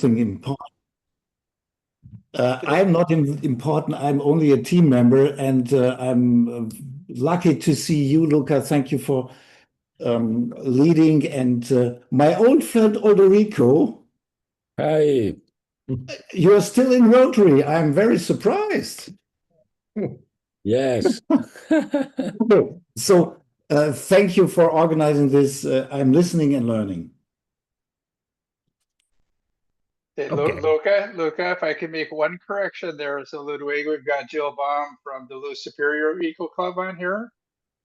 something important. I'm not important. I'm only a team member, and I'm lucky to see you, Luca. Thank you for leading. And my old friend Olderico, Hi. you are still in Rotary. I'm very surprised. Yes. So thank you for organizing this. I'm listening and learning. Hey, Okay. Luca, if I can make one correction there. So Ludwig, we've got Jill Baum from Duluth Superior Eco Club on here.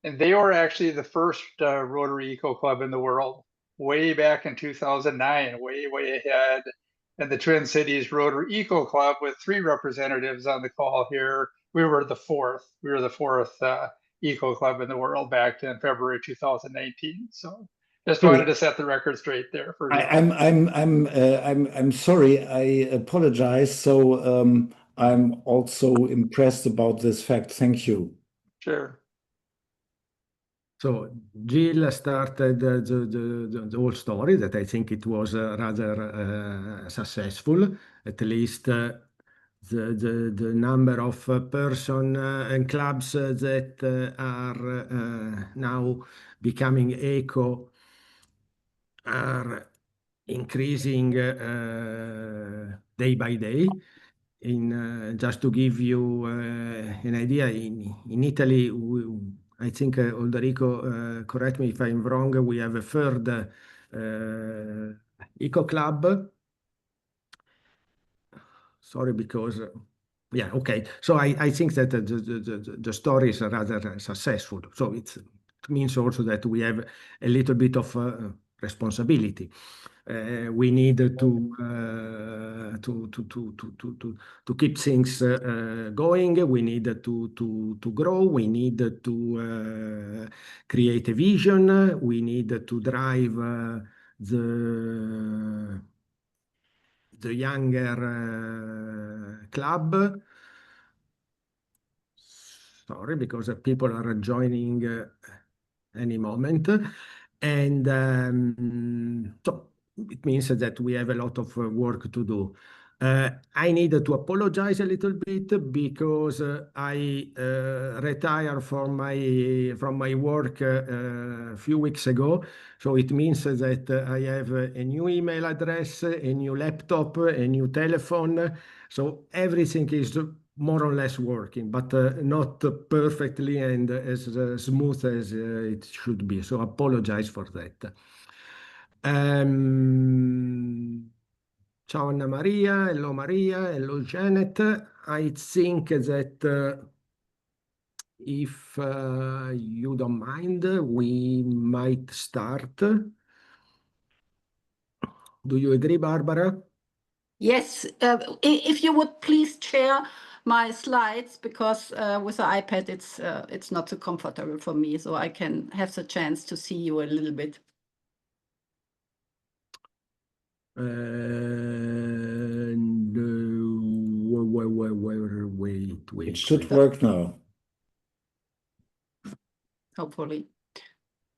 And they were actually the first Rotary Eco Club in the world, way back in 2009, way ahead. And the Twin Cities Rotary Eco Club with 3 representatives on the call here. We were the fourth. We were the fourth Eco Club in the world back in February 2019. So just wanted to set the record straight there for you. I'm sorry. I apologize. So I'm also impressed about this fact. Thank you. Sure. So Jill started the whole story that I think it was rather successful. At least the number of person and clubs that are now becoming eco are increasing day by day. Just to give you an idea, in Italy, I think Olderico, correct me if I'm wrong, we have a third eco club. Sorry, because yeah, okay. So I think that the story is rather successful. So it means also that we have a little bit of responsibility. We need to keep things going. We need to grow. We need to create a vision. We need to drive the younger club. Sorry, because people are joining any moment. And so it means that we have a lot of work to do. I need to apologize a little bit because I retired from my work a few weeks ago. So it means that I have a new email address, a new laptop, a new telephone. So everything is more or less working, but not perfectly and as smooth as it should be. So apologize for that. Ciao Anna Maria, hello Janet. I think that if you don't mind, we might start. Do you agree, Barbara? Yes, if you would please share my slides, because with the iPad it's not so comfortable for me, so I can have the chance to see you a little bit. And wait. It should work now. Hopefully.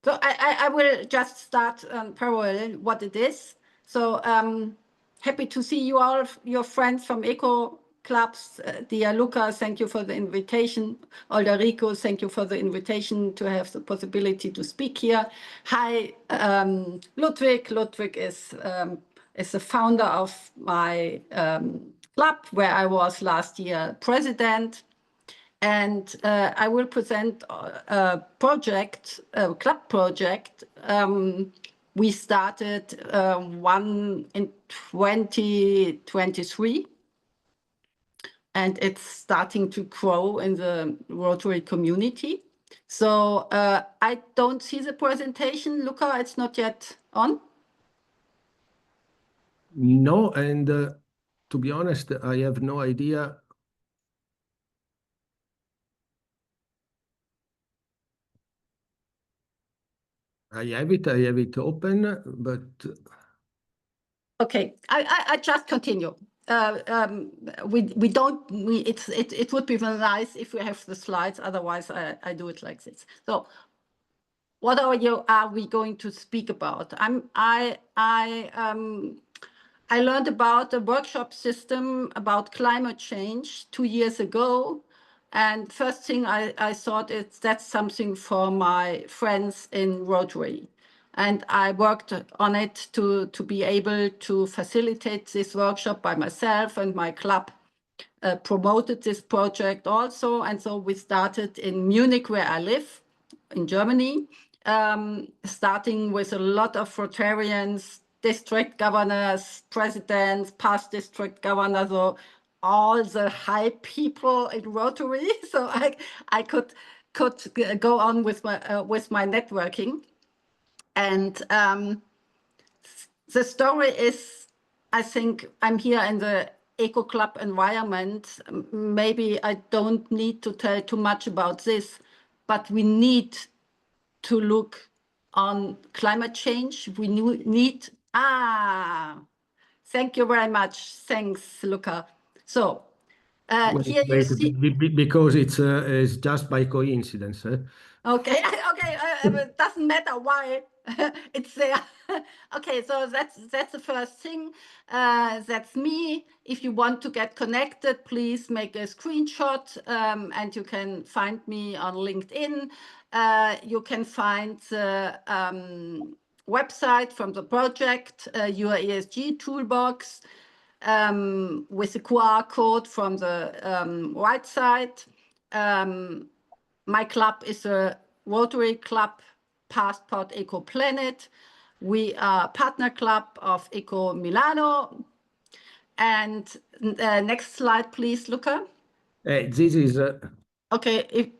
So I will just start parallel what it is. So happy to see you all, your friends from Eco Clubs. Dear Luca, thank you for the invitation. Olderico, thank you for the invitation to have the possibility to speak here. Hi, Ludwig. Ludwig is the founder of my club, where I was last year president. And I will present a project, a club project. We started one in 2023, and it's starting to grow in the Rotary community. So I don't see the presentation. Luca, it's not yet on? No, and to be honest, I have no idea. I have it open, but okay, I just continue. It would be very nice if we have the slides. Otherwise, I do it like this. So, what are we going to speak about? I learned about a workshop system about climate change 2 years ago. And first thing I thought that's something for my friends in Rotary. And I worked on it to be able to facilitate this workshop by myself, and my club promoted this project also. And so we started in Munich, where I live, in Germany, starting with a lot of Rotarians, district governors, presidents, past district governors, so all the high people in Rotary. So I could go on with my networking. And the story is, I think I'm here in the Eco Club environment. Maybe I don't need to tell too much about this, but we need to look on climate change. We need, thank you very much. Thanks, Luca. So here you see. Because it's just by coincidence. Okay, okay, it doesn't matter why it's there. Okay, so that's the first thing. That's me. If you want to get connected, please make a screenshot, and you can find me on LinkedIn. You can find the website from the project, your ESG toolbox, with the QR code from the right side. My club is a Rotary Club Passport Eco Planet. We are a partner club of Eco Milano. And next slide, please, Luca. This is Okay.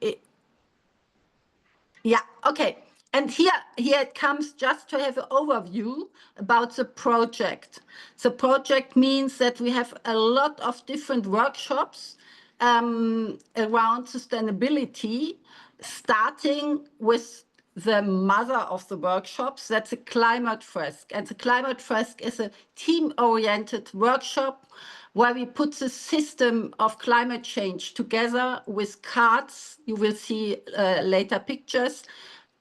Yeah. Okay. And here it comes just to have an overview about the project. The project means that we have a lot of different workshops around sustainability, starting with the mother of the workshops, that's a climate fresk. And the climate fresk is a team-oriented workshop where we put the system of climate change together with cards. You will see later pictures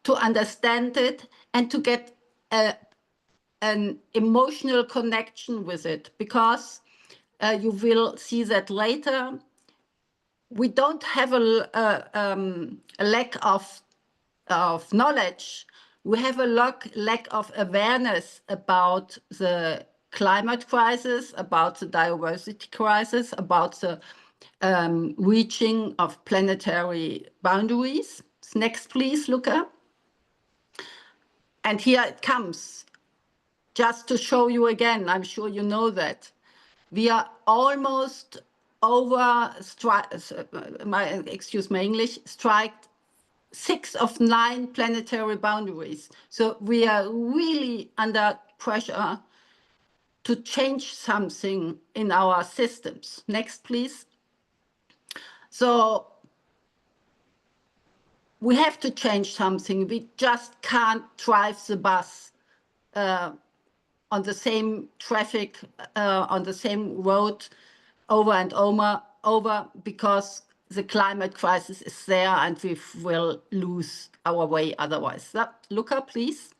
to understand it and to get an emotional connection with it, because you will see that later. We don't have a lack of knowledge. We have a lack of awareness about the climate crisis, about the diversity crisis, about the reaching of planetary boundaries. Next, please, Luca. And here it comes. Just to show you again, I'm sure you know that. We are almost over, excuse my English, striked 6 of 9 planetary boundaries. So we are really under pressure to change something in our systems. Next, please. So we have to change something. We just can't drive the bus on the same traffic, on the same road over and over, because the climate crisis is there and we will lose our way otherwise. Luca, please.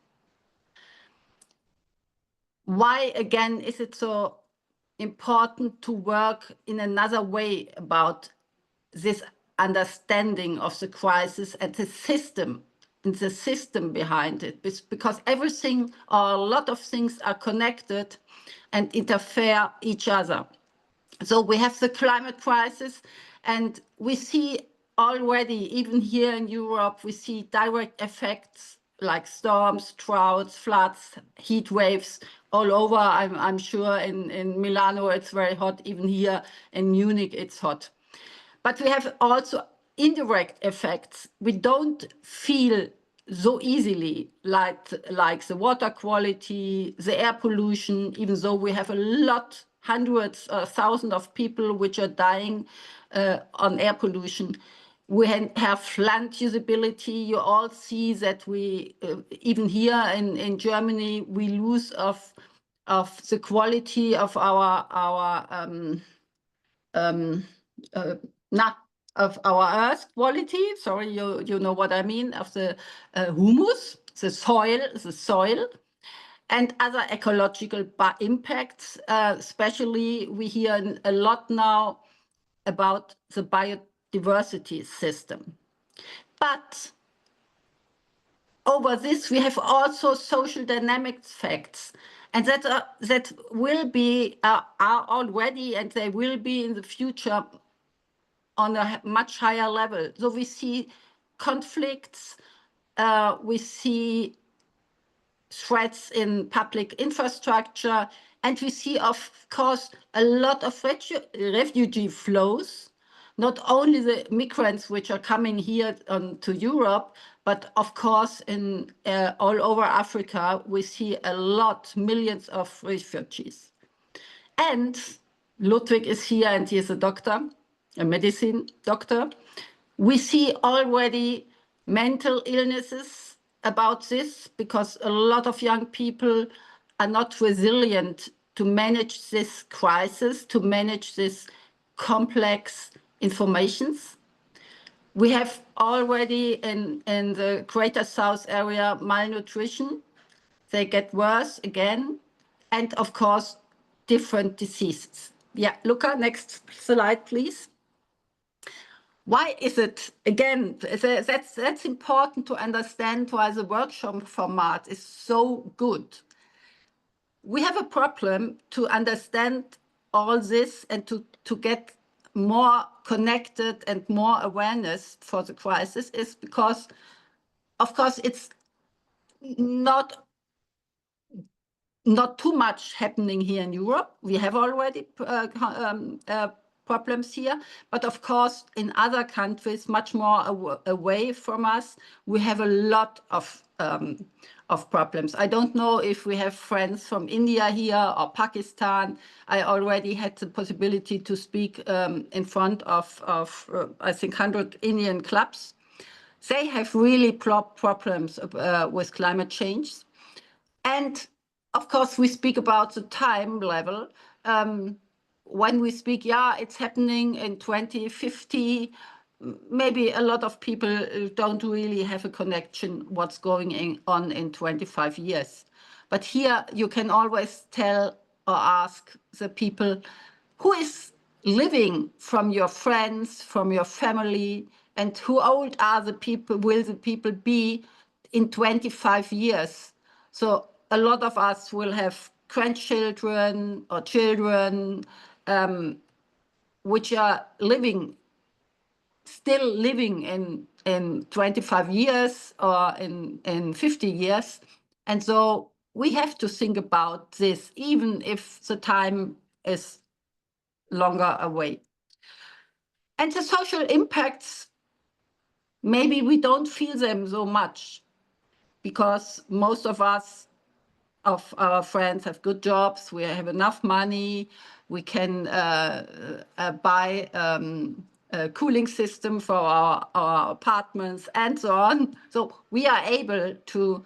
Why, again, is it so important to work in another way about this understanding of the crisis and the system, and the system behind it? Because everything, or a lot of things, are connected and interfere each other. So we have the climate crisis, and we see already, even here in Europe, we see direct effects like storms, droughts, floods, heat waves all over. I'm sure in Milano it's very hot, even here in Munich it's hot. But we have also indirect effects we don't feel so easily, like the water quality, the air pollution, even though we have a lot, hundreds or thousands of people which are dying on air pollution. We have land usability. You all see that we, even here in Germany, we lose of the quality of our of our earth quality. Sorry, you know what I mean, of the humus, the soil. and other ecological impacts. Especially we hear a lot now about the biodiversity system. But over this, we have also social dynamics facts, and that will be are already, and they will be in the future on a much higher level. So we see conflicts, we see threats in public infrastructure, and we see, of course, a lot of refugee flows, not only the migrants which are coming here to Europe, but of course in all over Africa, we see a lot, millions of refugees. And Ludwig is here, and he is a doctor, a medicine doctor. We see already mental illnesses about this, because a lot of young people are not resilient to manage this crisis, to manage this complex informations. We have already in the Greater South area malnutrition. They get worse again. And of course, different diseases. Yeah, Luca, next slide, please. Why is it, again, that's important to understand why the workshop format is so good. We have a problem to understand all this and to get more connected and more awareness for the crisis, is because, of course, it's not too much happening here in Europe. We have already problems here, but of course in other countries much more away from us, we have a lot of problems. I don't know if we have friends from India here or Pakistan. I already had the possibility to speak in front of I think 100 Indian clubs. They have really problems with climate change. And of course, we speak about the time level. When we speak, yeah, it's happening in 2050, maybe a lot of people don't really have a connection what's going on in 25 years. But here you can always tell or ask the people who is living from your friends, from your family, and how old are the people, will the people be in 25 years? So a lot of us will have grandchildren or children which are still living in 25 years or in 50 years. And so we have to think about this, even if the time is longer away. And the social impacts, maybe we don't feel them so much, because most of us, of our friends, have good jobs, we have enough money, we can buy a cooling system for our apartments and so on. So we are able to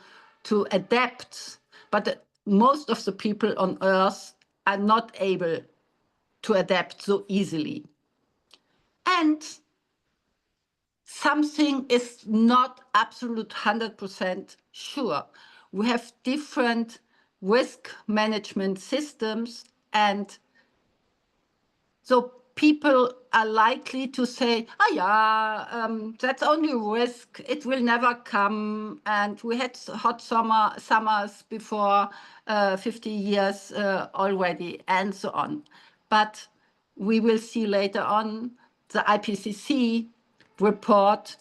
adapt, but most of the people on Earth are not able to adapt so easily. And something is not absolute 100% sure. We have different risk management systems, and so people are likely to say, oh yeah, that's only risk, it will never come, and we had hot summers before 50 years already, and so on. But we will see later on the IPCC report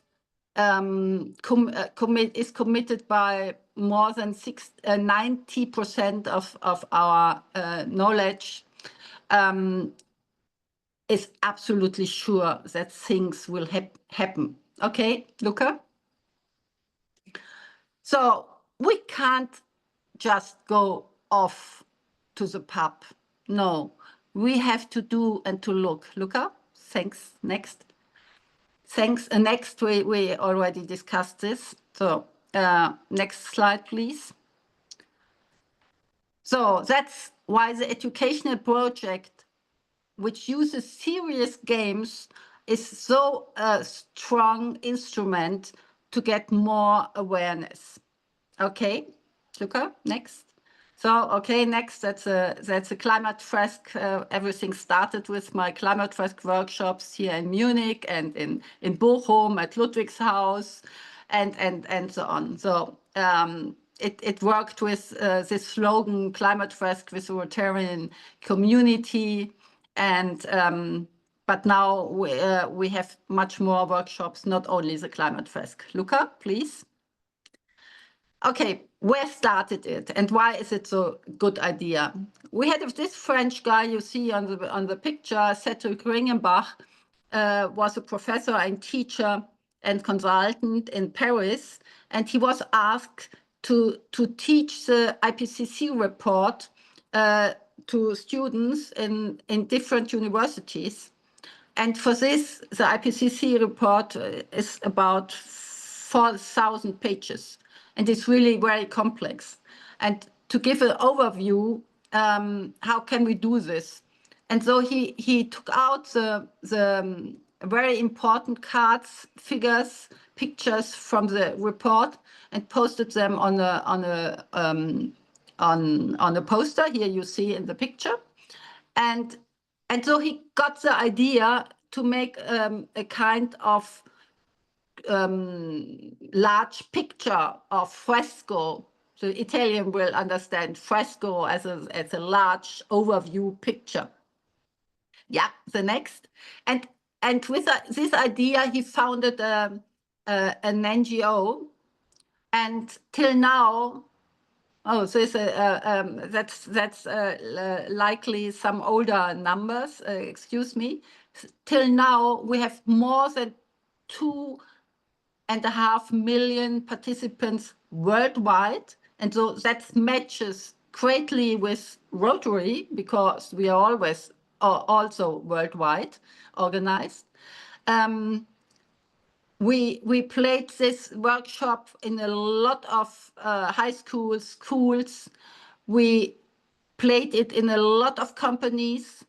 is committed by more than 90% of our knowledge, is absolutely sure that things will happen. Okay, Luca? So we can't just go off to the pub. No, we have to do and to look. Luca, thanks. Next. Thanks. Next, we already discussed this. So next slide, please. So that's why the educational project, which uses serious games, is so a strong instrument to get more awareness. Okay, Luca, next. So, okay, next, that's a climate fresk. Everything started with my climate fresk workshops here in Munich and in Bochum at Ludwigshaus and so on. So it worked with this slogan, climate fresk with the Rotarian community. And but now we have much more workshops, not only the climate fresk. Luca, please. Okay, where started it and why is it so good idea? We had this French guy you see on the picture, Cedric Ringenbach, was a professor and teacher and consultant in Paris, and he was asked to teach the IPCC report to students in different universities. And for this, the IPCC report is about 4,000 pages. And it's really very complex. And to give an overview, how can we do this? And so he took out the very important cards, figures, pictures from the report and posted them on a poster. Here you see in the picture. And so he got the idea to make a kind of large picture of fresco. The Italian will understand fresco as a large overview picture. Yeah, the next. And with this idea, he founded an NGO. And till now, oh, so that's likely some older numbers, excuse me. Till now, we have more than 2.5 million participants worldwide. And so that matches greatly with Rotary, because we are always also worldwide organized. We played this workshop in a lot of high schools, schools. We played it in a lot of companies.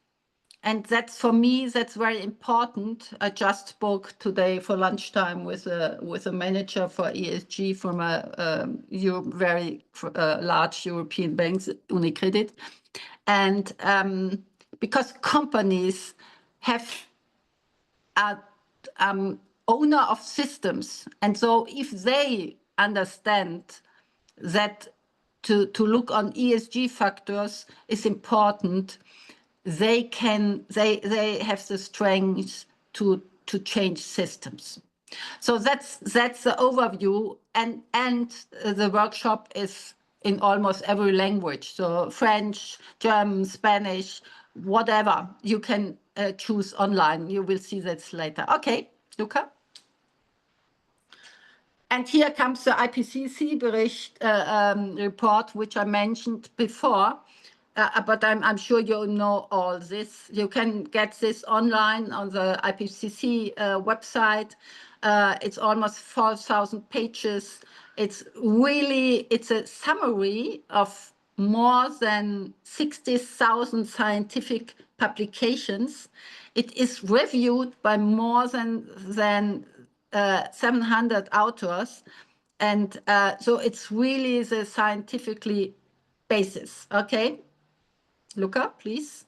And that's, for me, that's very important. I just spoke today for lunchtime with a manager for ESG from a very large European bank, UniCredit. And because companies have owner of systems. And so if they understand that to look on ESG factors is important, they have the strength to change systems. So that's the overview, and the workshop is in almost every language. So French, German, Spanish, whatever you can choose online. You will see that later. Okay, Luca. And here comes the IPCC report, which I mentioned before. But I'm sure you know all this. You can get this online on the IPCC website. It's almost 4,000 pages. It's a summary of more than 60,000 scientific publications. It is reviewed by more than 700 authors. And so it's really the scientifically basis, okay? Luca, please.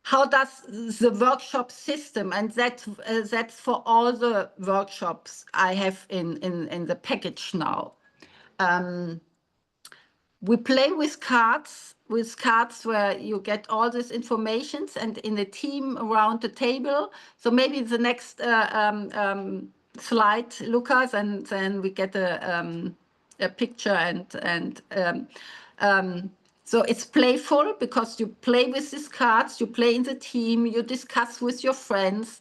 How does the workshop system, and that's for all the workshops I have in the package now. We play with cards where you get all this information and in a team around the table. So maybe the next slide, Luca, and then we get a picture so it's playful because you play with these cards, you play in the team, you discuss with your friends.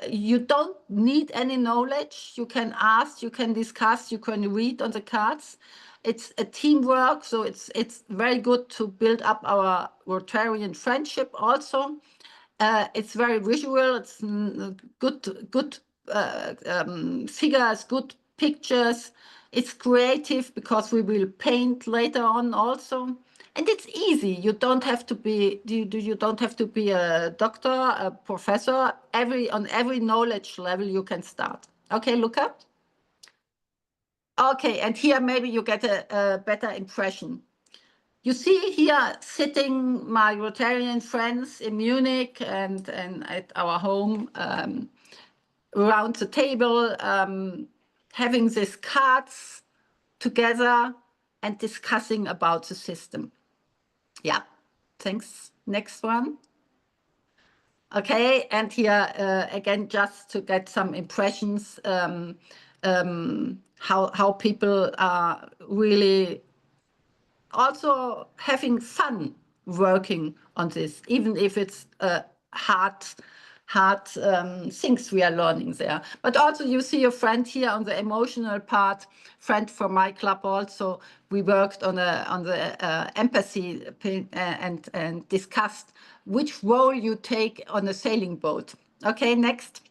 You don't need any knowledge. You can ask, you can discuss, you can read on the cards. It's a teamwork, so it's very good to build up our Rotarian friendship also. It's very visual, it's good figures, good pictures. It's creative because we will paint later on also. And it's easy. You don't have to be a doctor, a professor. On every knowledge level you can start. Okay, Luca? Okay, and here maybe you get a better impression. You see here sitting my Rotarian friends in Munich and at our home around the table, having these cards together and discussing about the system. Yeah, thanks. Next one. Okay, and here again, just to get some impressions, how people are really also having fun working on this, even if it's hard things we are learning there. But also you see a friend here on the emotional part, friend from my club also. We worked on the empathy and discussed which role you take on a sailing boat. Okay, next.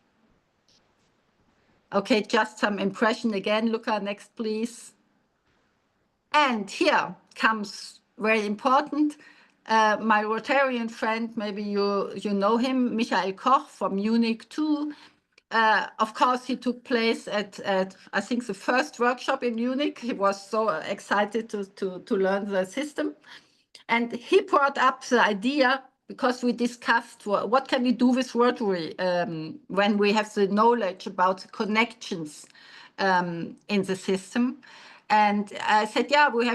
Okay, just some impression again. Luca, next, please. And here comes very important. My Rotarian friend, maybe you know him, Michael Koch from Munich too. Of course, he took place at I think the first workshop in Munich. He was so excited to learn the system. And he brought up the idea, because we discussed what can we do with Rotary when we have the knowledge about the connections in the system. And I said, yeah, we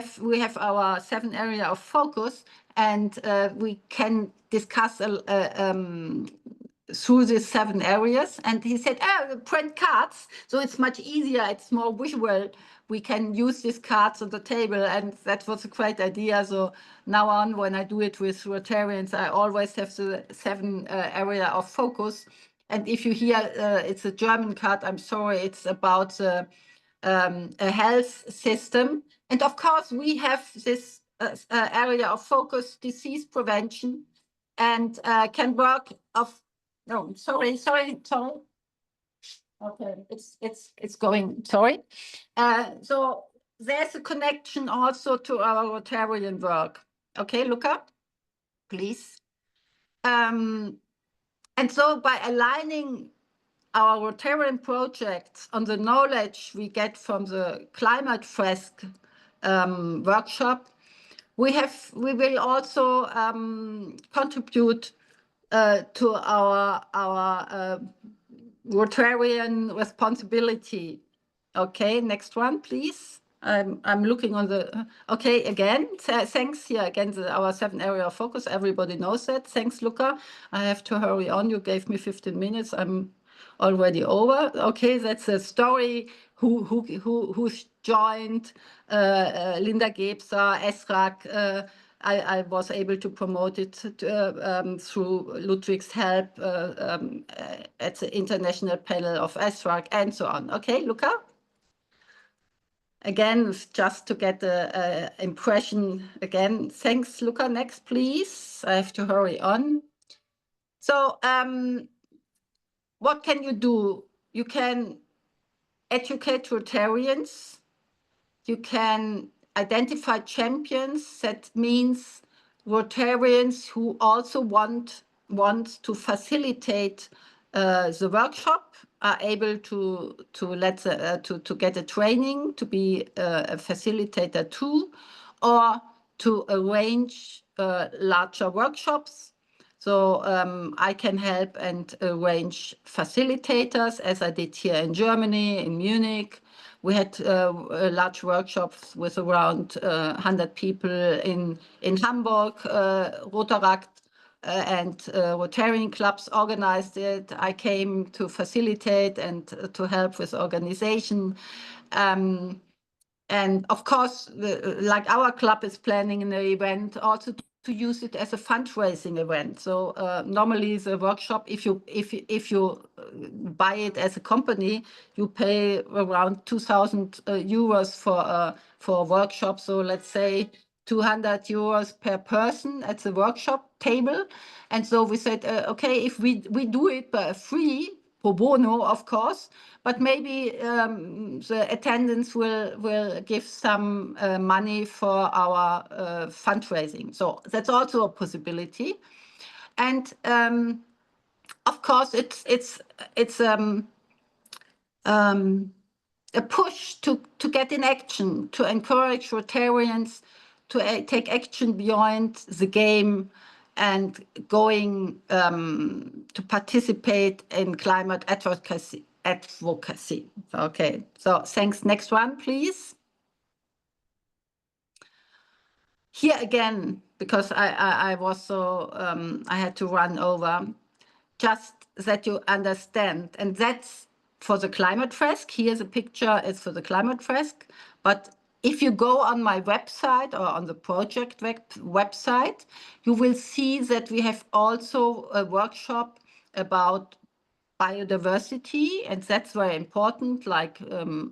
have our 7 area of focus, and we can discuss through these 7 areas. And he said, print cards, so it's much easier, it's more visual. We can use these cards on the table, and that was a great idea. So now on, when I do it with Rotarians, I always have the 7 area of focus. And if you hear it's a German card, I'm sorry, it's about a health system. And of course, we have this area of focus, disease prevention, and can work of, no, sorry. Okay, it's going, sorry. So there's a connection also to our Rotarian work. Okay, Luca, please. And so by aligning our Rotarian projects on the knowledge we get from the climate fresk workshop, we will also contribute to our Rotarian responsibility. Okay, next one, please. I'm looking on the, okay, again, thanks here again, our 7 area of focus, everybody knows that. Thanks, Luca. I have to hurry on. You gave me 15 minutes. I'm already over. Okay, that's a story who's joined, Linda Gebser, ESRAG. I was able to promote it through Ludwig's help at the international panel of ESRAG and so on. Okay, Luca? Again, just to get the impression again. Thanks, Luca. Next, please. I have to hurry on. So what can you do? You can educate Rotarians. You can identify champions. That means Rotarians who also want to facilitate the workshop are able to get a training, to be a facilitator too, or to arrange larger workshops. So I can help and arrange facilitators, as I did here in Germany, in Munich. We had large workshops with around 100 people in Hamburg. Rotaract and Rotarian clubs organized it. I came to facilitate and to help with organization. And of course, like our club is planning an event also to use it as a fundraising event. So normally the workshop, if you buy it as a company, you pay around 2,000 euros for a workshop. So let's say 200 euros per person at the workshop table. And so we said, okay, if we do it free, pro bono, of course, but maybe the attendants will give some money for our fundraising. So that's also a possibility. And of course, it's a push to get in action, to encourage Rotarians to take action beyond the game and going to participate in climate advocacy. Okay, so thanks. Next one, please. Here again, because I was so, I had to run over, just that you understand, and that's for the climate fresk. Here's a picture, it's for the climate fresk. But if you go on my website or on the project website, you will see that we have also a workshop about biodiversity, and that's very important. Like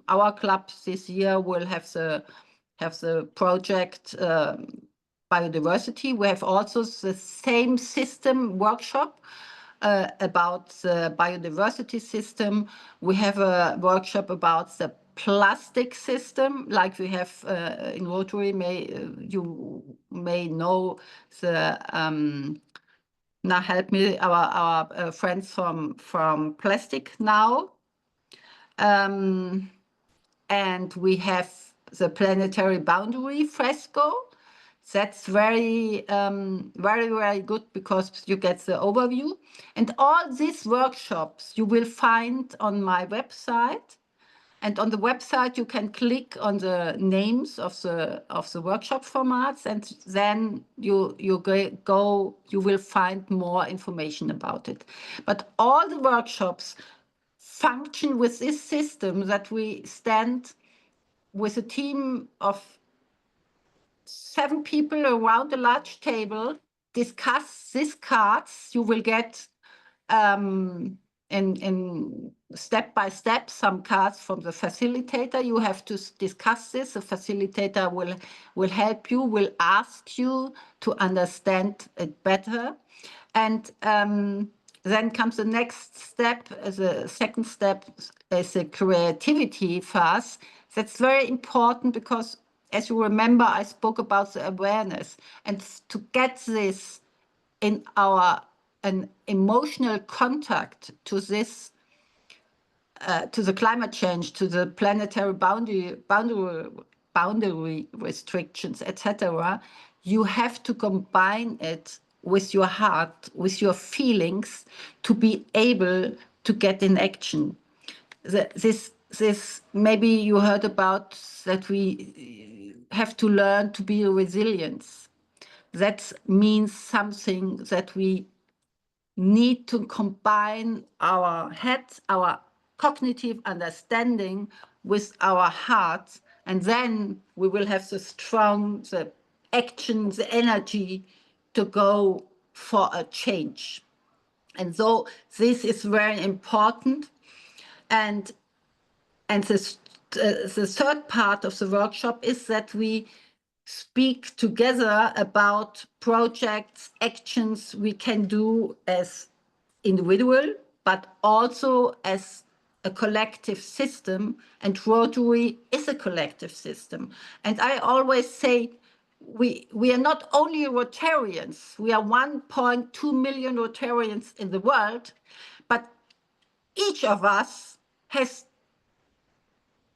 our club this year will have the project biodiversity. We have also the same system workshop about the biodiversity system. We have a workshop about the plastic system, like we have in Rotary. You may know the now help me, our friends from Plastic Now. And we have the planetary boundary fresco. That's very, very good because you get the overview. And all these workshops you will find on my website. And on the website, you can click on the names of the workshop formats, and then you will find more information about it. But all the workshops function with this system that we stand with a team of 7 people around a large table, discuss these cards. You will get in step by step some cards from the facilitator. You have to discuss this. The facilitator will help you, will ask you to understand it better. And then comes the next step. The second step is the creativity phase. That's very important because, as you remember, I spoke about the awareness. And to get this in an emotional contact to this, to the climate change, to the planetary boundary restrictions, etc., you have to combine it with your heart, with your feelings, to be able to get in action. This maybe you heard about that we have to learn to be resilient. That means something that we need to combine our head, our cognitive understanding with our heart, and then we will have the action, the energy to go for a change. And so this is very important. And the third part of the workshop is that we speak together about projects, actions we can do as individual, but also as a collective system. And Rotary is a collective system. And I always say we are not only Rotarians, we are 1.2 million Rotarians in the world, but each of us has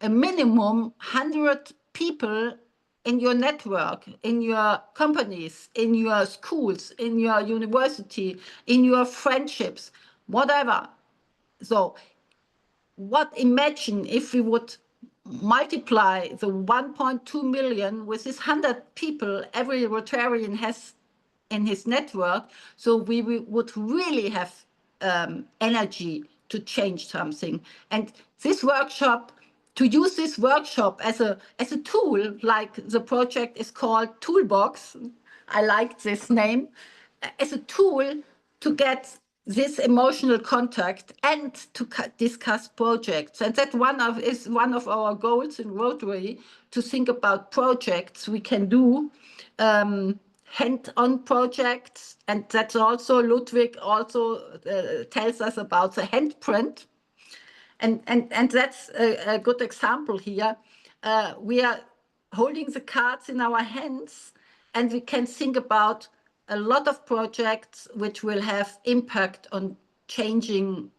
a minimum 100 people in your network, in your companies, in your schools, in your university, in your friendships, whatever. So imagine if we would multiply the 1.2 million with this 100 people every Rotarian has in his network, so we would really have energy to change something. And this workshop, to use this workshop as a tool, like the project is called Toolbox, I like this name, as a tool to get this emotional contact and to discuss projects. And that is one of our goals in Rotary, to think about projects we can do, hand-on projects. And that's also, Ludwig also tells us about the handprint. And that's a good example here. We are holding the cards in our hands, and we can think about a lot of projects which will have impact on changing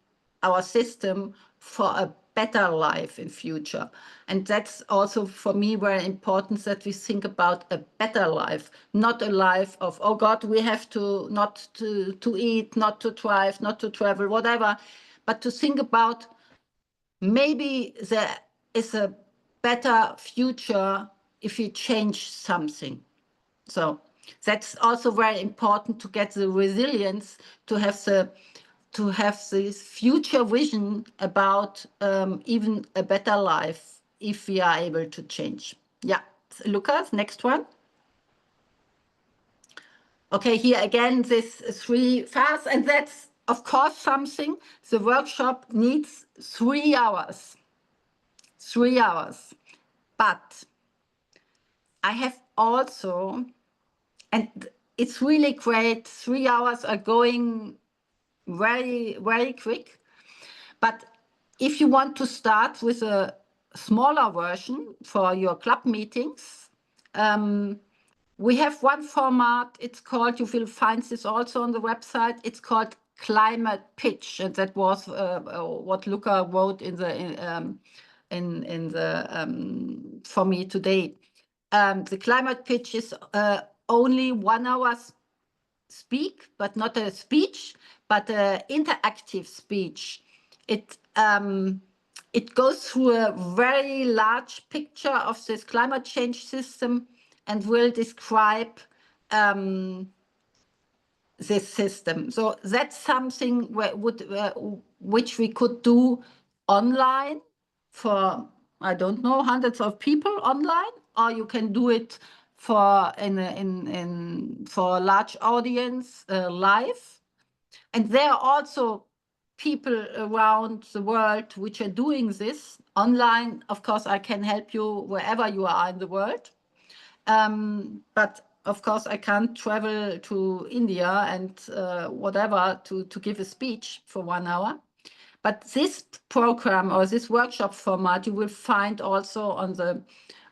our system for a better life in future. And that's also for me very important, that we think about a better life, not a life of, oh God, we have to not to eat, not to drive, not to travel, whatever, but to think about maybe there is a better future if we change something. So that's also very important, to get the resilience, to have this future vision about even a better life if we are able to change. Yeah, Lucas, next one. Okay, here again, this 3 fast, and that's of course something. The workshop needs 3 hours. 3 hours. But I have also, and it's really great, 3 hours are going very, very quick. But if you want to start with a smaller version for your club meetings, we have one format. It's called, you will find this also on the website, it's called Climate Pitch. And that was what Luca wrote in the for me today. The Climate Pitch is only 1 hour speak, but not a speech, but an interactive speech. It goes through a very large picture of this climate change system and will describe this system. So that's something which we could do online for, I don't know, hundreds of people online, or you can do it for for a large audience live. And there are also people around the world which are doing this online. Of course, I can help you wherever you are in the world. But of course, I can't travel to India and whatever to give a speech for 1 hour. But this program or this workshop format you will find also on the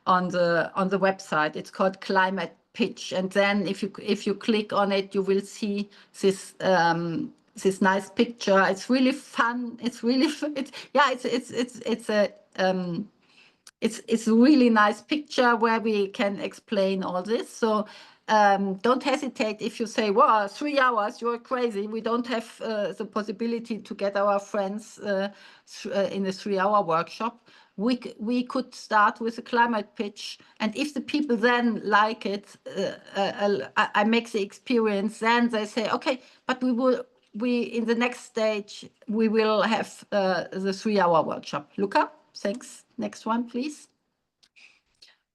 website. It's called Climate Pitch, and then if you click on it, you will see this this nice picture. It's really fun. It's really it's a really nice picture where we can explain all this. So don't hesitate if you say, well, 3 hours, you're crazy. We don't have the possibility to get our friends in a 3-hour workshop. We could start with a climate pitch. And if the people then like it, I make the experience, then they say, okay, but in the next stage, we will have the 3-hour workshop. Luca, thanks. Next one, please.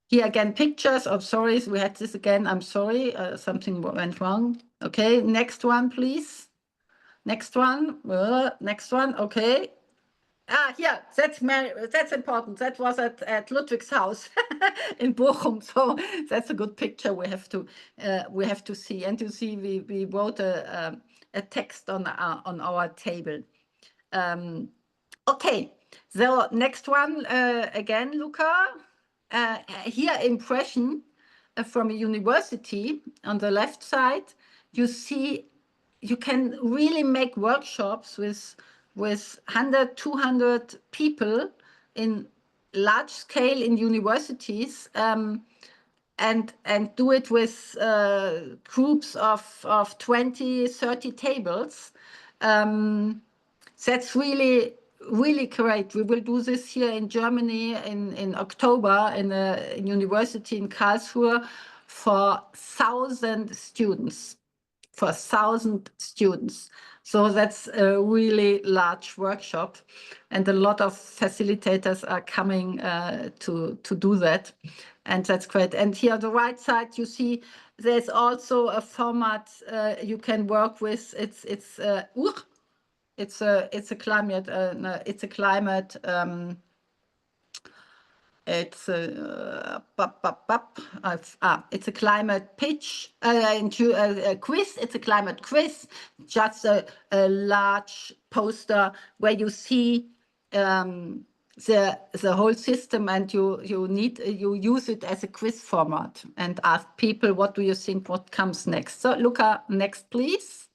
Here again, pictures. Oh, sorry, we had this again. I'm sorry, something went wrong. Okay, next one, please. Next one. Next one. Okay. Here, that's important. That was at Ludwig's house in Bochum. So that's a good picture. We have to see. And you see, we wrote a text on our table. Okay. So next one again, Luca. Here, impression from a university on the left side. You see, you can really make workshops with 100, 200 people in large scale in universities, and do it with groups of 20, 30 tables. That's really great. We will do this here in Germany in October in a university in Karlsruhe for 1,000 students. For 1,000 students. So that's a really large workshop, and a lot of facilitators are coming to do that, and that's great. And here on the right side, you see there's also a format you can work with. It's a climate. It's a climate. It's a climate pitch, a quiz. It's a climate quiz, just a large poster where you see the whole system, and you use it as a quiz format and ask people, what do you think, what comes next? So Luca, next please.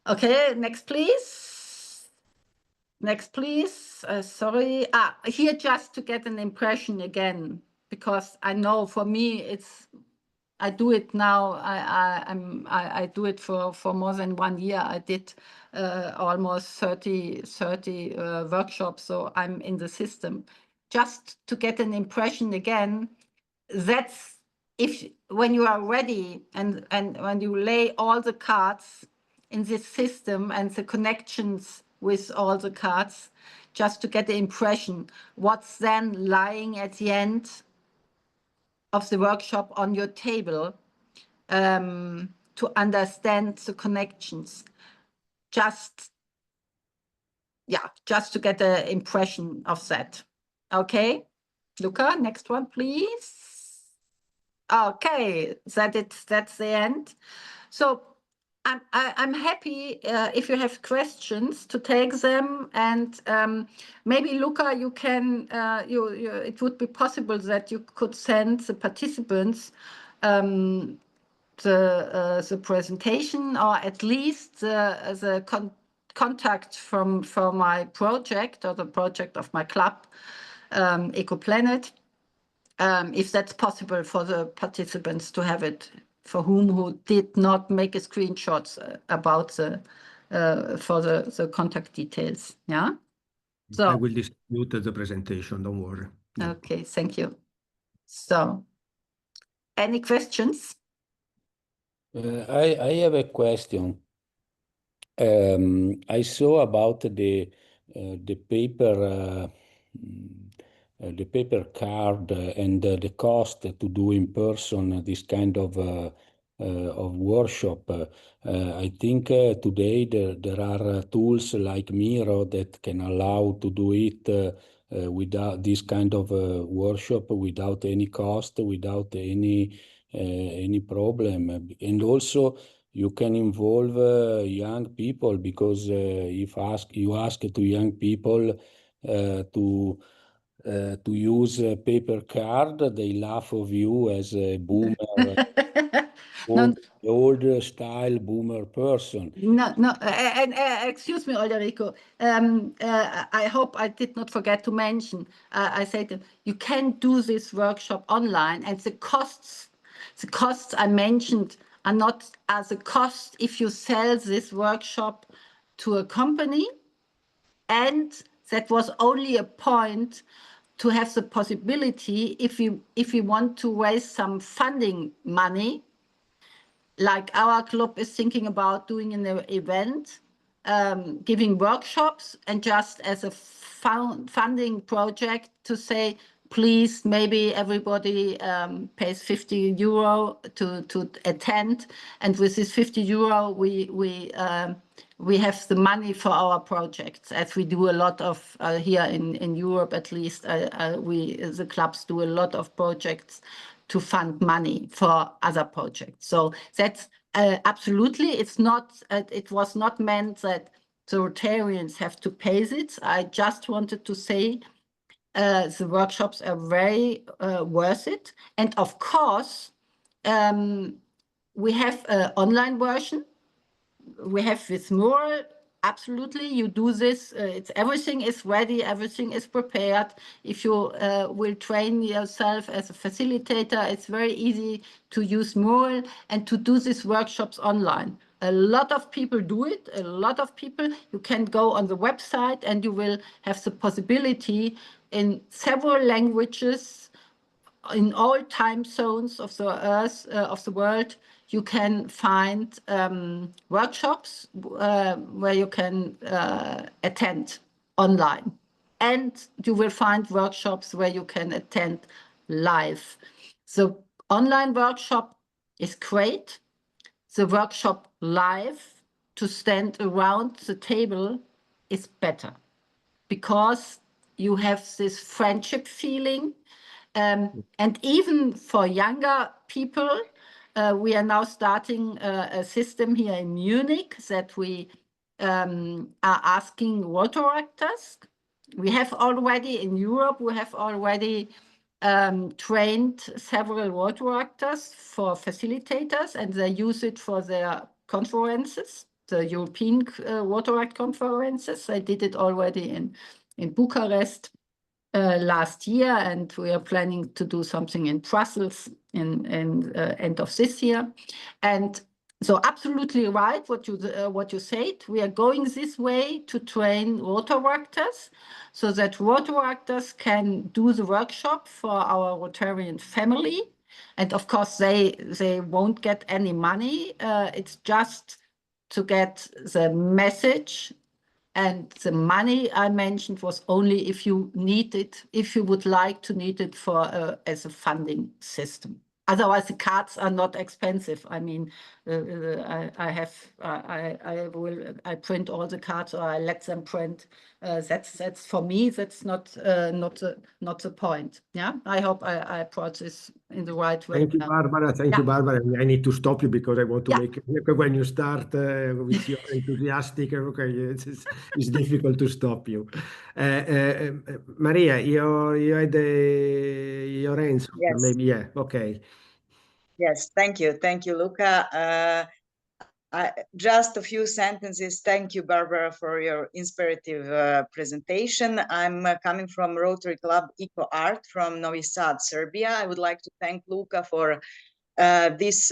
Okay, next please. Next, please. Sorry. Here just to get an impression again, because I know for me I do it now. I do it for more than 1 year. I did almost 30 workshops, so I'm in the system. Just to get an impression again, that's when you are ready and when you lay all the cards in this system and the connections with all the cards, just to get the impression what's then lying at the end of the workshop on your table, to understand the connections. Just to get an impression of that. Okay, Luca, next one, please. Okay, that's the end. So I'm happy if you have questions to take them, and maybe Luca, you can it would be possible that you could send the participants the presentation, or at least the contact from my project or the project of my club, EcoPlanet, if that's possible for the participants to have it, for who did not make a screenshots about the for the contact details. Yeah. So I will distribute the presentation, don't worry. Yeah. Okay, thank you. So any questions? I have a question. I saw about the paper card and the cost to do in person this kind of workshop. I think today there are tools like Miro that can allow to do it without this kind of workshop, without any cost, without any problem, and also you can involve young people, because if you ask to young people to use a paper card, they laugh of you as a boomer, old style boomer person. No, and excuse me, Olderico. I hope I did not forget to mention. I said you can do this workshop online, and the costs I mentioned are not as a cost if you sell this workshop to a company, and that was only a point to have the possibility if you want to raise some funding money, like our club is thinking about doing an event, giving workshops, and just as a funding project to say, please, maybe everybody pays €50 to attend, and with this €50 we have the money for our projects, as we do a lot of here in Europe, at least the clubs do a lot of projects to fund money for other projects. So that's absolutely, it was not meant that the Rotarians have to pay it. I just wanted to say the workshops are very worth it. And of course, we have an online version. We have this mural. Absolutely, you do this. Everything is ready. Everything is prepared. If you will train yourself as a facilitator, it's very easy to use mural and to do these workshops online. A lot of people do it. A lot of people. You can go on the website and you will have the possibility in several languages, in all time zones of the earth, of the world. You can find workshops where you can attend online. And you will find workshops where you can attend live. The online workshop is great. The workshop live, to stand around the table, is better, because you have this friendship feeling. And even for younger people, we are now starting a system here in Munich that we are asking Rotary actors. We have already in Europe, we have already trained several Rotary actors for facilitators, and they use it for their conferences. the European Rotary conferences. I did it already in Bucharest last year, and we are planning to do something in Brussels in end of this year. And so absolutely right what you said. We are going this way to train Rotaractors so that Rotaractors can do the workshop for our Rotarian family. And of course, they won't get any money. It's just to get the message, and the money I mentioned was only if you need it, if you would like to need it for as a funding system. Otherwise, the cards are not expensive. I mean, I print all the cards, or I let them print. That's for me. That's not the point. Yeah, I hope I brought this in the right way. Thank you, Barbara. Thank you, Barbara. I need to stop you because I want to make when you start with your enthusiastic. Okay, it's difficult to stop you. Maria, you had your answer. Yes. Maybe, yeah. Okay. Yes, thank you, Luca. Just a few sentences. Thank you, Barbara, for your inspirative presentation. I'm coming from Rotary Club Eco Art from Novi Sad, Serbia. I would like to thank Luca for this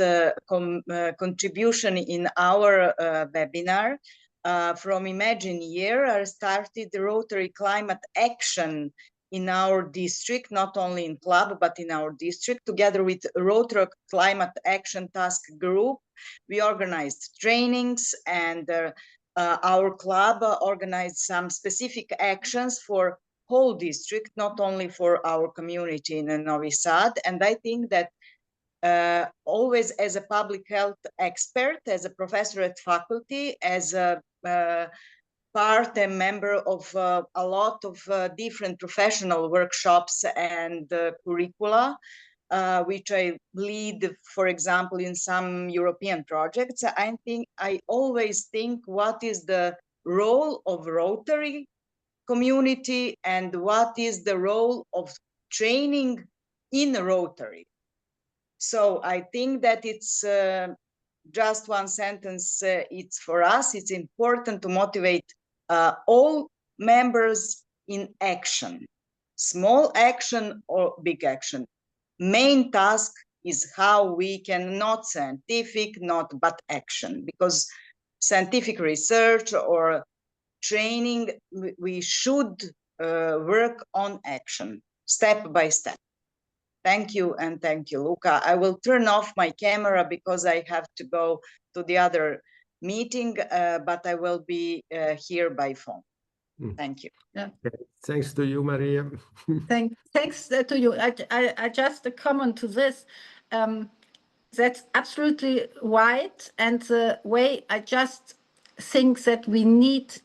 contribution in our webinar. From Imagine Year, I started the Rotary Climate Action in our district, not only in club, but in our district, together with Rotary Climate Action Task Group. We organized trainings, and our club organized some specific actions for whole district, not only for our community in Novi Sad. And I think that always as a public health expert, as a professor at faculty, as a part and member of a lot of different professional workshops and curricula, which I lead, for example, in some European projects. I always think what is the role of Rotary community and what is the role of training in Rotary. So I think that it's just one sentence. It's for us, it's important to motivate all members in action, small action or big action. Main task is how we can not scientific, but action, because scientific research or training, we should work on action, step by step. Thank you, and thank you, Luca. I will turn off my camera because I have to go to the other meeting, but I will be here by phone. Thank you. Yeah. Thanks to you, Maria. Thanks to you. I just a comment to this. That's absolutely right. And the way I just think that we need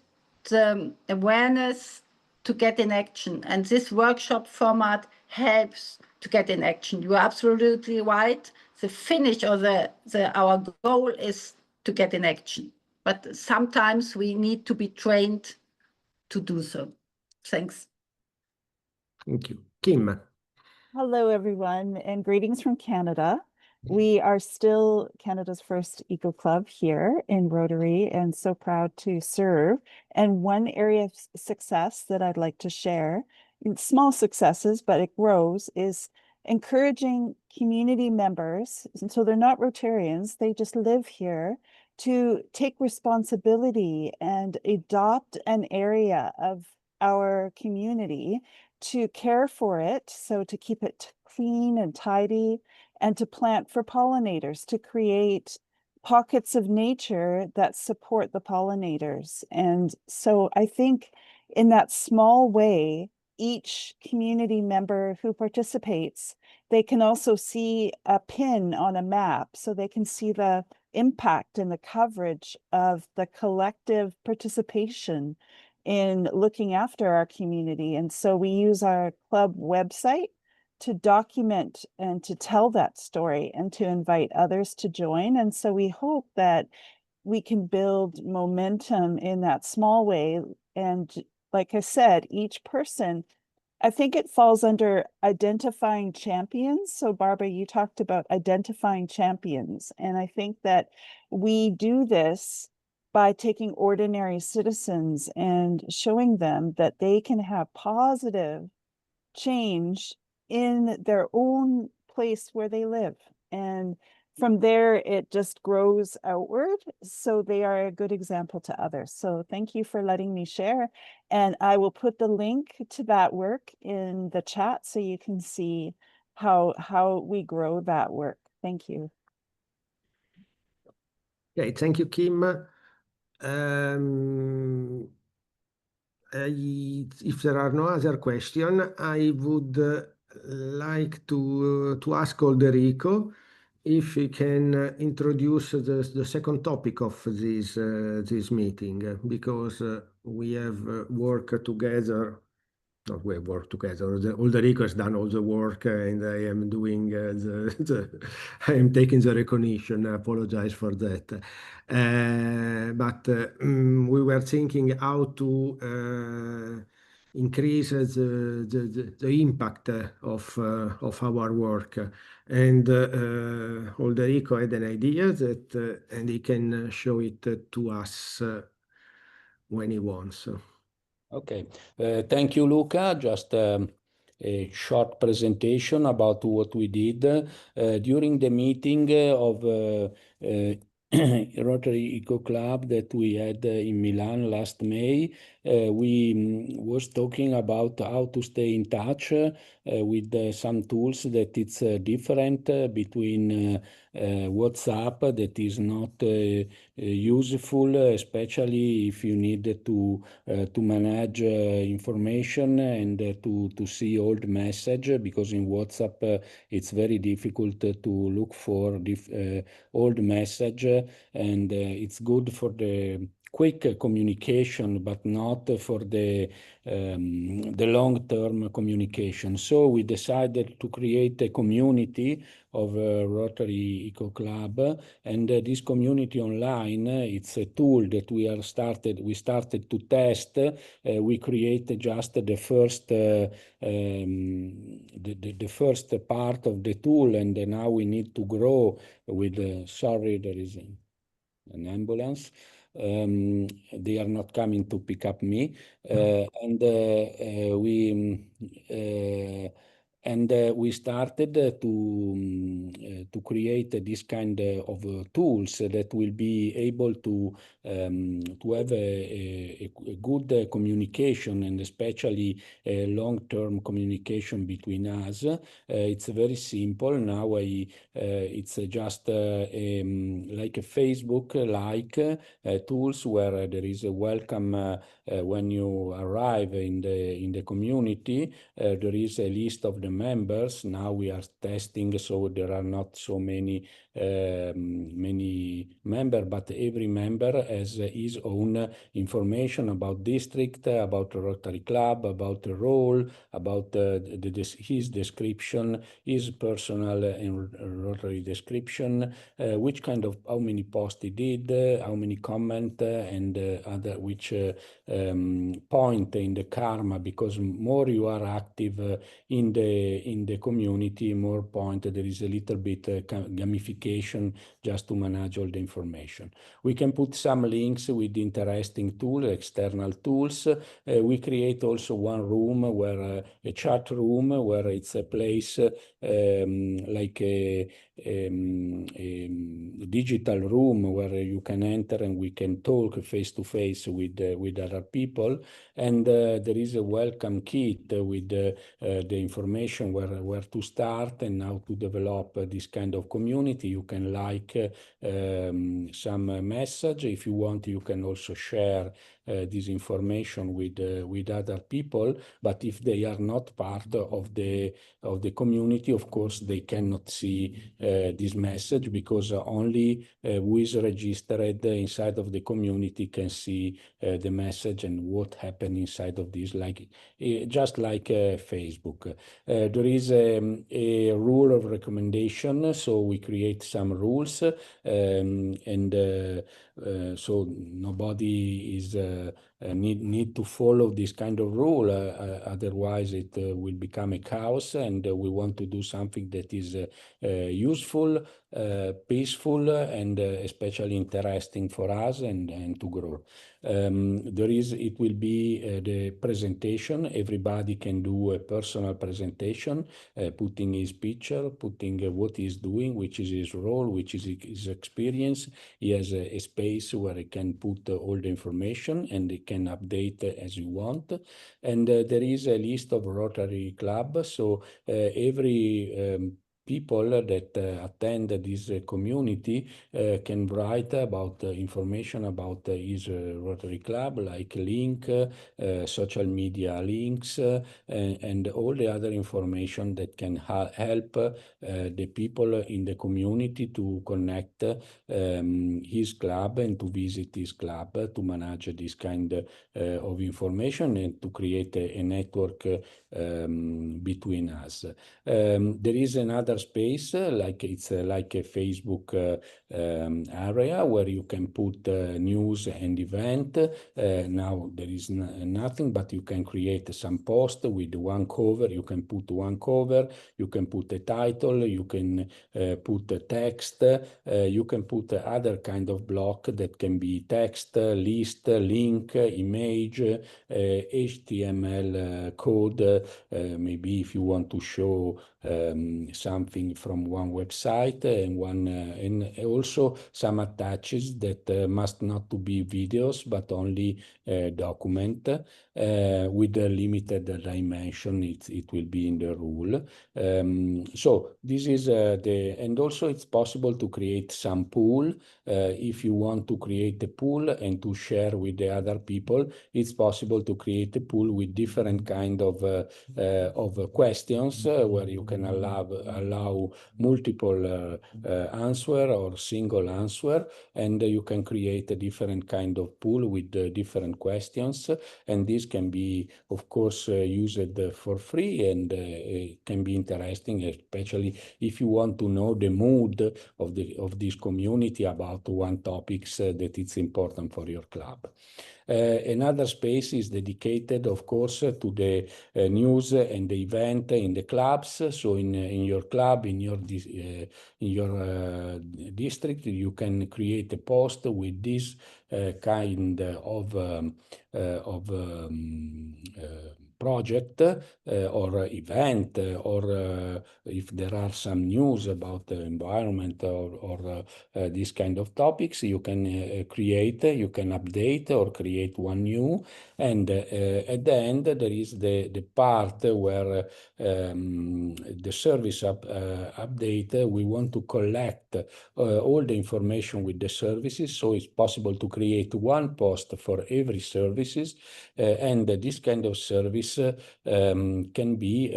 the awareness to get in action. And this workshop format helps to get in action. You are absolutely right. The finish or our goal is to get in action. But sometimes we need to be trained to do so. Thanks. Thank you. Kim. Hello, everyone, and greetings from Canada. We are still Canada's first eco club here in Rotary, and so proud to serve. And one area of success that I'd like to share, small successes, but it grows, is encouraging community members, and so they're not Rotarians, they just live here, to take responsibility and adopt an area of our community, to care for it, so to keep it clean and tidy, and to plant for pollinators, to create pockets of nature that support the pollinators. And so I think in that small way, each community member who participates, they can also see a pin on a map, so they can see the impact and the coverage of the collective participation in looking after our community. And so we use our club website to document and to tell that story and to invite others to join. And so we hope that we can build momentum in that small way. And like I said, each person, I think it falls under identifying champions. So Barbara, you talked about identifying champions. And I think that we do this by taking ordinary citizens and showing them that they can have positive change in their own place where they live. And from there, it just grows outward. So they are a good example to others. So thank you for letting me share. And I will put the link to that work in the chat so you can see how we grow that work. Thank you. Okay, thank you, Kim. If there are no other questions, I would like to ask Olderico if he can introduce the second topic of this meeting, because we have worked together. Not we have worked together. Olderico has done all the work, and I am doing I am taking the recognition. I apologize for that. But we were thinking how to increase the impact of our work. And Olderico had an idea that, and he can show it to us when he wants. Okay, thank you, Luca. Just a short presentation about what we did during the meeting of Rotary Eco Club that we had in Milan last May. We was talking about how to stay in touch with some tools that it's different between WhatsApp, that is not useful, especially if you need to manage information and to see old message, because in WhatsApp it's very difficult to look for old message, and it's good for the quick communication, but not for the long-term communication. So we decided to create a community of Rotary Eco Club, and this community online, it's a tool that we started to test. We created just the first part of the tool, and now we need to grow with sorry, there is an ambulance. They are not coming to pick up me, and we started to create this kind of tools that will be able to have a good communication, and especially a long-term communication between us. It's very simple now. It's just like a Facebook-like tools where there is a welcome when you arrive in the community. There is a list of the members. Now we are testing, so there are not so many members, but every member has his own information about district, about Rotary Club, about the role, about his description, his personal and Rotary description, how many posts he did, how many comment, and other which point in the karma, because more you are active in the community, more point there is a little bit gamification just to manage all the information. We can put some links with interesting tools, external tools. We create also one room where a chat room where it's a place like a digital room where you can enter and we can talk face to face with other people. And there is a welcome kit with the information where to start and how to develop this kind of community. You can like some message. If you want, you can also share this information with other people. But if they are not part of the community, of course, they cannot see this message, because only who is registered inside of the community can see the message and what happened inside of this, like just like Facebook. There is a rule of recommendation, so we create some rules, and so nobody is need to follow this kind of rule, otherwise it will become a chaos, and we want to do something that is useful, peaceful, and especially interesting for us and to grow. It will be the presentation. Everybody can do a personal presentation, putting his picture, putting what he's doing, which is his role, which is his experience. He has a space where he can put all the information, and he can update as you want. And there is a list of Rotary Club, so every people that attend this community can write about information about his Rotary Club, like link, social media links, and all the other information that can help the people in the community to connect his club and to visit his club, to manage this kind of information and to create a network between us. There is another space, like it's like a Facebook area where you can put news and event. Now there is nothing, but you can create some post with one cover. You can put one cover, you can put a title, you can put a text, you can put other kind of block that can be text, list, link, image, HTML code, maybe if you want to show something from one website, and also some attaches that must not to be videos but only document with a limited dimension. It will be in the rule. So this is and also it's possible to create some pool. If you want to create a pool and to share with the other people, it's possible to create a pool with different kind of questions where you can allow multiple answer or single answer, and you can create a different kind of pool with different questions, and this can be of course used for free, and it can be interesting, especially if you want to know the mood of this community about one topics that it's important for your club. Another space is dedicated, of course, to the news and the event in the clubs. So in your club, in your district, you can create a post with this kind of project or event, or if there are some news about the environment or these kind of topics, you can create, you can update or create one new, and at the end there is the part where the service update, we want to collect all the information with the services, so it's possible to create one post for every services, and this kind of service can be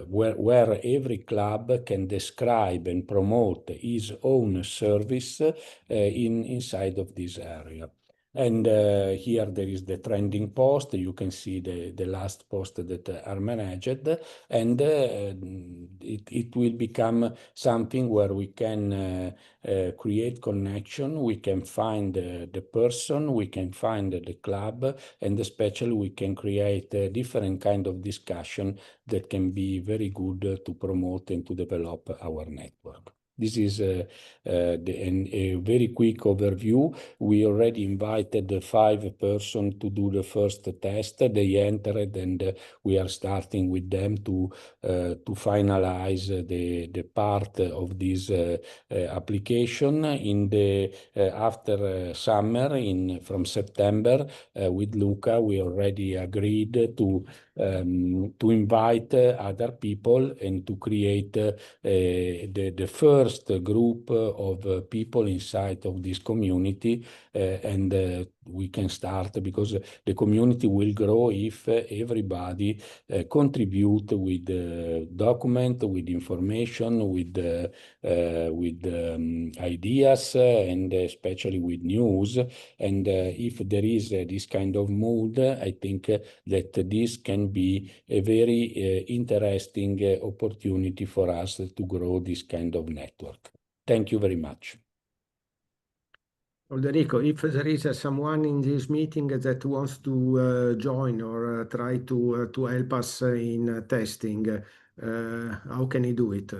where every club can describe and promote his own service inside of this area. And here there is the trending post. You can see the last post that are managed, and it will become something where we can create connection, we can find the person, we can find the club, and especially we can create a different kind of discussion that can be very good to promote and to develop our network. This is a very quick overview. We already invited the 5 persons to do the first test. They entered, and we are starting with them to finalize the part of this application in the after summer, from September. With Luca, we already agreed to invite other people and to create the first group of people inside of this community, and we can start, because the community will grow if everybody contribute with document, with information, with ideas, and especially with news. And if there is this kind of mood, I think that this can be a very interesting opportunity for us to grow this kind of network. Thank you very much. Olderico, if there is someone in this meeting that wants to join or try to help us in testing, how can he do it?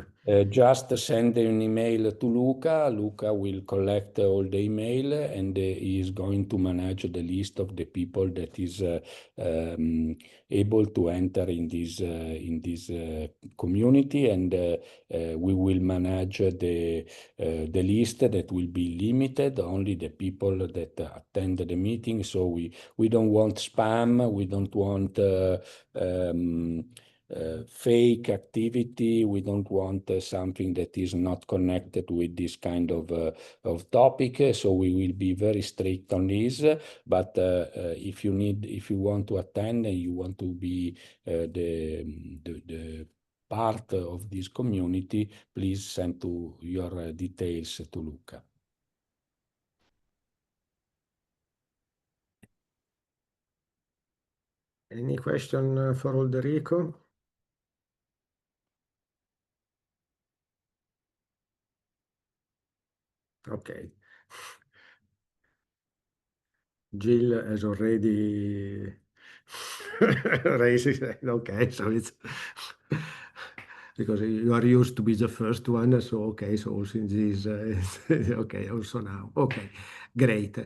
Just send an email to Luca. Luca will collect all the email, and he is going to manage the list of the people that is able to enter in this community, and we will manage the list that will be limited, only the people that attend the meeting. So we don't want spam, we don't want fake activity. We don't want something that is not connected with this kind of topic. So we will be very strict on this. But if you want to attend and you want to be the part of this community, please send to your details to Luca. Any question for Olderico? Okay. Jill has already raised his hand. Okay, so it's because you are used to be the first one, so okay, so also in this, okay, also now. Okay, great.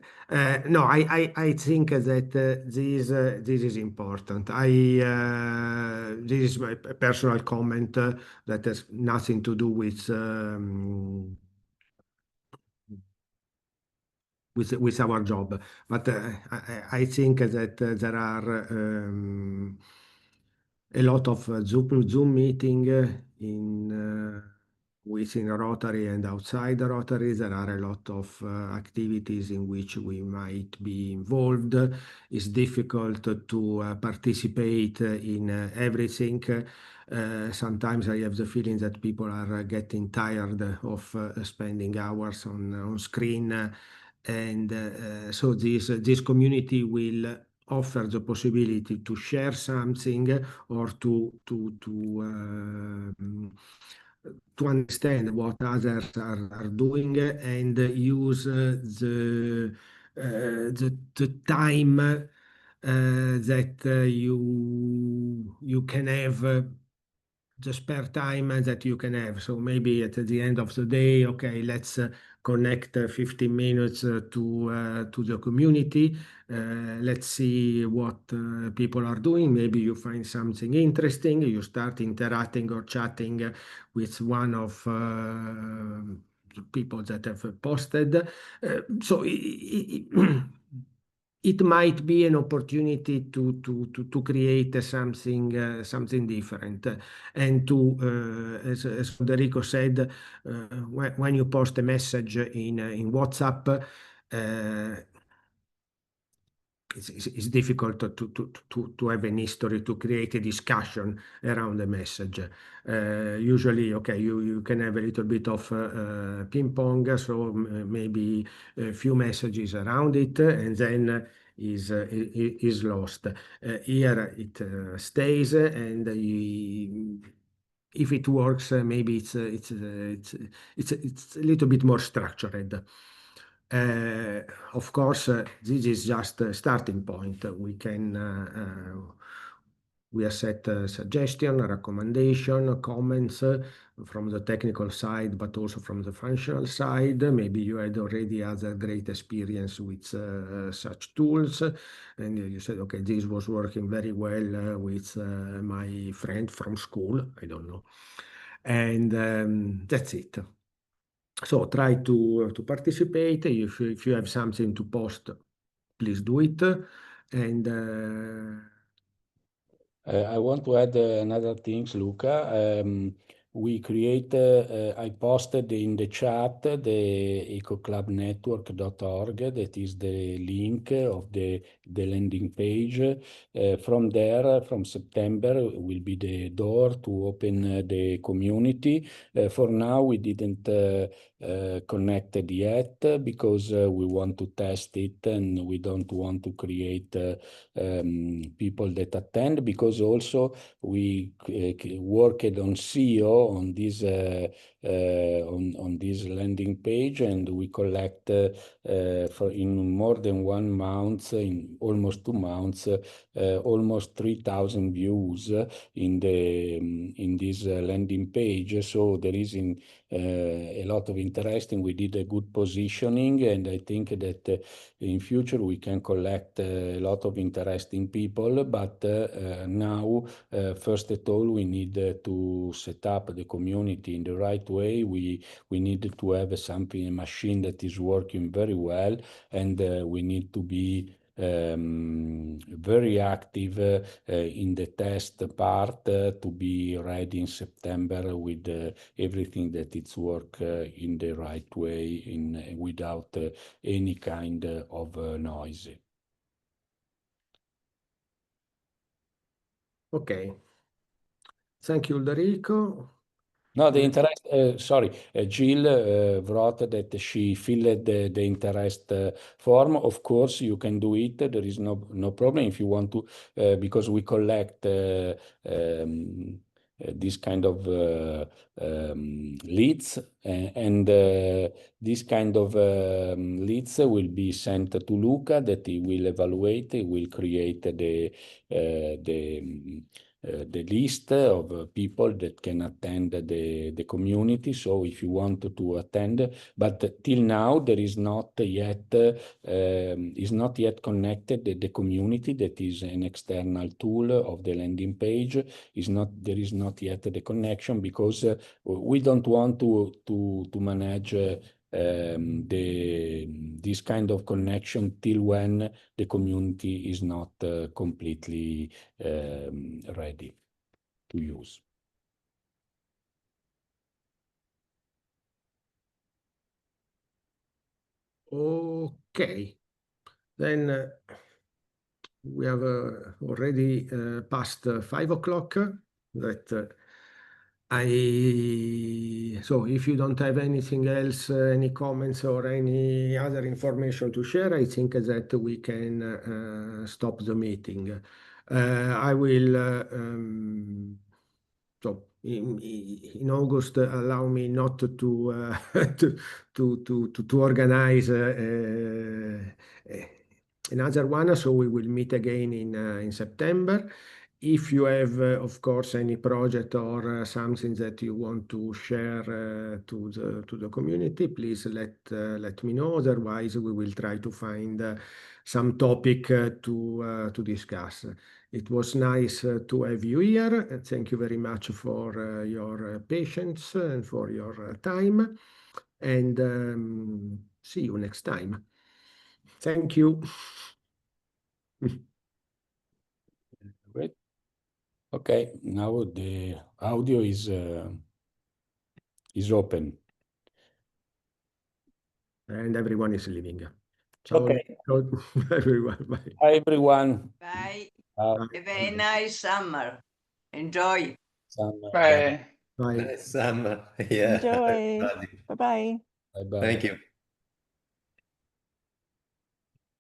No, I think that this is important. This is my personal comment that has nothing to do with our job. But I think that there are a lot of Zoom meeting within Rotary and outside the Rotary. There are a lot of activities in which we might be involved. It's difficult to participate in everything. Sometimes I have the feeling that people are getting tired of spending hours on screen. And so this community will offer the possibility to share something or to understand what others are doing and use the time that you can have, the spare time that you can have. So maybe at the end of the day, okay, let's connect 15 minutes to the community. Let's see what people are doing. Maybe you find something interesting. You start interacting or chatting with one of the people that have posted. So it might be an opportunity to create something different and to, as Olderico said, when you post a message in WhatsApp, it's difficult to have an history to create a discussion around the message. Usually, okay, you can have a little bit of ping pong, so maybe a few messages around it, and then is lost. Here it stays, and if it works, maybe it's a little bit more structured. Of course, this is just a starting point. We accept suggestion, recommendation, comments from the technical side, but also from the functional side. Maybe you had already other great experience with such tools, and you said, okay, this was working very well with my friend from school. I don't know, and that's it. So try to participate. If you have something to post, please do it. And I want to add another thing, Luca. We create, I posted in the chat the ecoclubnetwork.org. That is the link of the landing page. From there, from September, will be the door to open the community. For now, we didn't connected yet because we want to test it and we don't want to create people that attend, because also we worked on SEO on this on this landing page, and we collect for in more than 1 month, in almost 2 months, almost 3,000 views in this landing page. So there is a lot of interest, and we did a good positioning, and I think that in future we can collect a lot of interesting people. But now, first of all, we need to set up the community in the right way. We need to have a machine that is working very well, and we need to be very active in the test part to be ready in September with everything that it's work in the right way, without any kind of noise. Okay. Thank you, Olderico. No, the interest, sorry, Jill wrote that she filled the interest form. Of course, you can do it. There is no problem if you want to, because we collect this kind of leads, and this kind of leads will be sent to Luca, that he will evaluate. He will create the list of people that can attend the community. So if you want to attend, but till now there is not yet connected the community, that is an external tool of the landing page. There is not yet the connection, because we don't want to manage this kind of connection till when the community is not completely ready to use. Okay. Then we have already passed 5 o'clock. So if you don't have anything else, any comments or any other information to share, I think that we can stop the meeting. I will, so in August, allow me not to organize another one, so we will meet again in September. If you have, of course, any project or something that you want to share to the community, please let me know. Otherwise, we will try to find some topic to discuss. It was nice to have you here. Thank you very much for your patience and for your time. And see you next time. Thank you. Great. Okay, now the audio is open. And everyone is leaving. Ciao. Okay. Ciao, everyone. Bye. Hi, everyone. Bye. Ciao. Have a very nice summer. Enjoy. Summer. Bye. Bye. Nice summer. Yeah. Enjoy. everybody. Bye-bye. Bye-bye. Thank you.